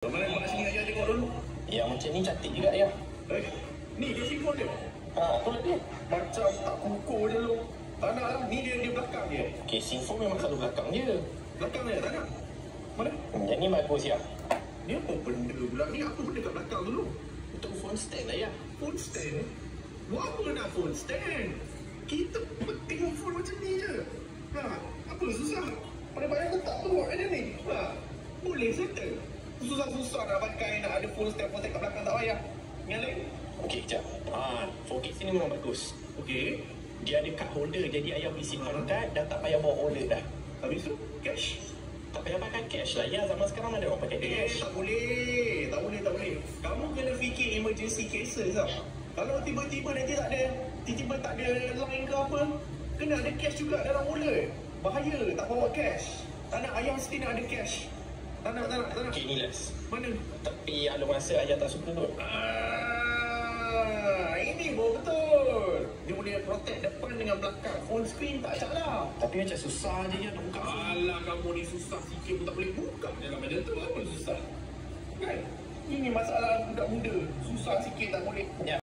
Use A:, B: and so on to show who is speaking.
A: Mana buat sini ayah tengok dulu.
B: Yang macam ni cantik juga ya.
A: Ni dia sifon dia.
B: Tu lah dia.
A: Macam tak kukuh je lu. Tak nak lah. Ni dia belakang dia.
B: Casing phone memang selalu belakang je.
A: Belakang dia tak nak. Mana?
B: Yang ni bagus ya.
A: Ni apa benda pula? Ni apa benda kat belakang dulu?
B: Untuk phone stand lah ya.
A: Phone stand? Buat apa nak phone stand? Kita tengok phone macam ni je. Apa susah? Pada bayar letak tu buat macam ni. Boleh settle. Susah-susah nak pakai, nak ada phone stand kat belakang tak payah. Yang lain?
B: Okey, sekejap. Phone case ni memang bagus.
A: Okey.
B: Dia ada card holder, jadi ayah boleh simpan card dah tak payah bawa wallet dah.
A: Habis tu, cash.
B: Tak payah pakai cash lah ya. Zaman sekarang ada orang pakai cash.
A: Tak boleh. Kamu kena fikir emergency cases tau. Kalau tiba-tiba nanti tak ada line ke apa, kena ada cash juga dalam wallet. Bahaya, tak bawa cash. Tak nak, ayah mesti nak ada cash. Tak nak.
B: Okey, ni last.
A: Mana?
B: Tapi ada masa ayah tak suka kot.
A: Ini betul. Dia boleh protect depan dengan belakang. Phone screen tak salah.
B: Tapi macam susah je ya nak buka.
A: Alah, kamu ni susah sikit pun tak boleh buka dalam macam tu. Apa susah? Kan? Ini masalah budak muda. Susah sikit tak boleh.
B: Ya.